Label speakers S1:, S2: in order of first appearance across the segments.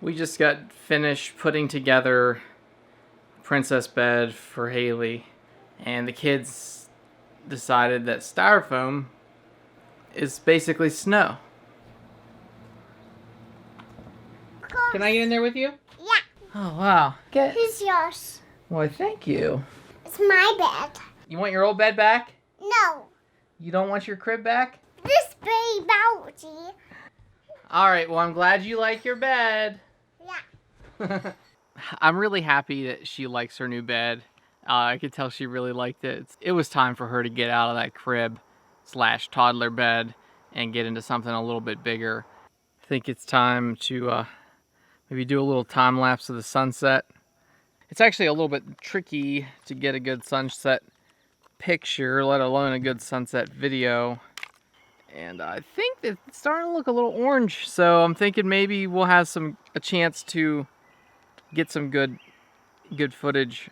S1: We just got finished putting together a princess bed for Haley, and the kids decided that styrofoam is basically snow. Can I get in there with you?
S2: Yeah.
S1: Oh, wow.
S2: Here's yours.
S1: Why, thank you.
S2: It's my bed.
S1: You want your old bed back?
S2: No.
S1: You don't want your crib back?
S2: This baby bouncy.
S1: Alright, well, I'm glad you like your bed.
S2: Yeah.
S1: I'm really happy that she likes her new bed. I could tell she really liked it. It was time for her to get out of that crib / toddler bed and get into something a little bit bigger. I think it's time to maybe do a little time lapse of the sunset. It's actually a little bit tricky to get a good sunset picture, let alone a good sunset video. And I think that it's starting to look a little orange, so I'm thinking maybe we'll have a chance to get some good footage.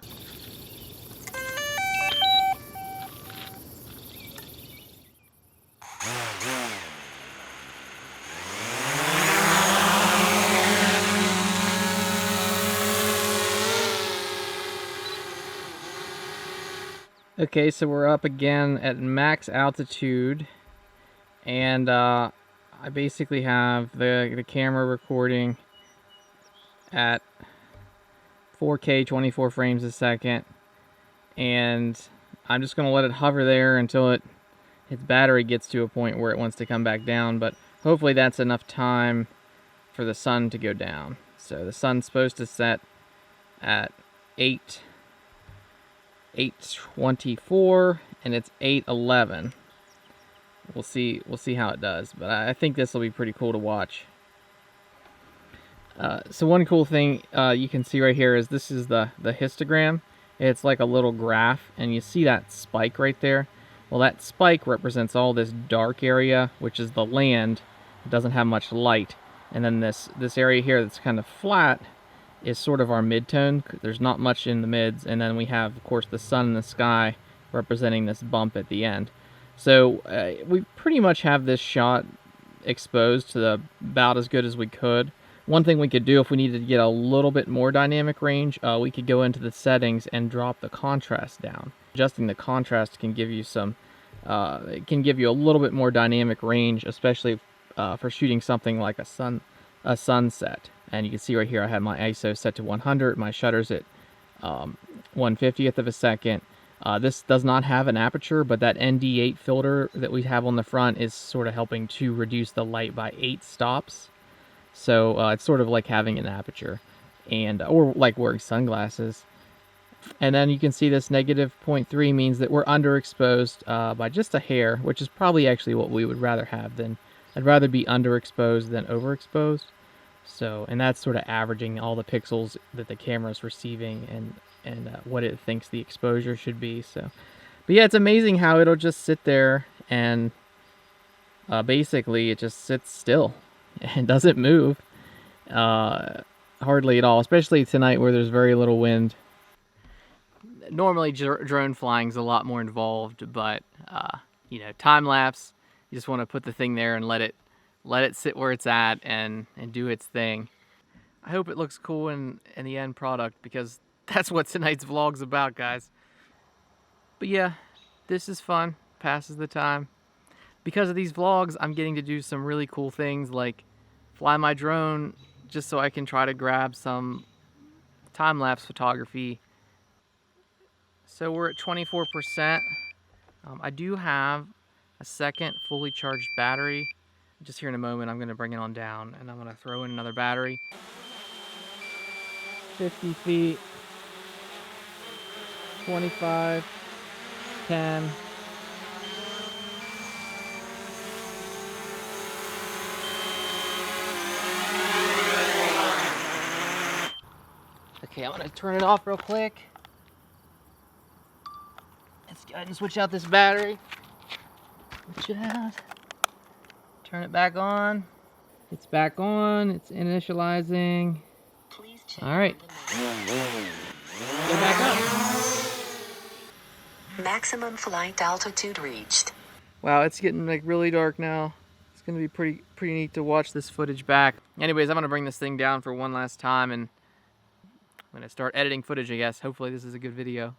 S1: Okay, so we're up again at max altitude, and I basically have the camera recording at 4K 24 frames a second, and I'm just gonna let it hover there until its battery gets to a point where it wants to come back down, but hopefully that's enough time for the sun to go down. So the sun's supposed to set at 8:24, and it's 8:11. We'll see how it does, but I think this will be pretty cool to watch. So one cool thing you can see right here is this is the histogram. It's like a little graph, and you see that spike right there. Well, that spike represents all this dark area, which is the land. It doesn't have much light, and then this area here that's kind of flat is sort of our mid-tone. There's not much in the mids, and then we have, of course, the sun in the sky representing this bump at the end. So we pretty much have this shot exposed to about as good as we could. One thing we could do if we needed to get a little bit more dynamic range, we could go into the settings and drop the contrast down. Adjusting the contrast can give you it can give you a little bit more dynamic range, especially for shooting something like a sunset. And you can see right here I have my ISO set to 100, my shutter's at 1/50th of a second. This does not have an aperture, but that ND8 filter that we have on the front is sort of helping to reduce the light by 8 stops. So it's sort of like having an aperture, or like wearing sunglasses. And then you can see this -0.3 means that we're underexposed by just a hair, which is probably actually what we would rather have. I'd rather be underexposed than overexposed. So, and that's sort of averaging all the pixels that the camera is receiving and what it thinks the exposure should be. So, but yeah, it's amazing how it'll just sit there and basically it just sits still and doesn't move hardly at all, especially tonight where there's very little wind. Normally drone flying is a lot more involved, but you know, time lapse, you just want to put the thing there and let it sit where it's at and do its thing. I hope it looks cool in the end product, because that's what tonight's vlog's about, guys. But yeah, this is fun, passes the time. Because of these vlogs, I'm getting to do some really cool things, like fly my drone just so I can try to grab some time-lapse photography. So we're at 24%. I do have a second fully charged battery. Just here in a moment, I'm going to bring it on down, and I'm going to throw in another battery. 50 feet, 25, 10. Okay, I'm going to turn it off real quick. Let's go ahead and switch out this battery. Switch it out. Turn it back on. It's back on. It's initializing. All right. Go back up.
S3: Maximum flight altitude reached.
S1: Wow, it's getting like really dark now. Let's gonna be pretty neat to watch this footage back. Anyways, I'm gonna bring this thing down for one last time, and I'm gonna start editing footage, I guess. Hopefully this is a good video.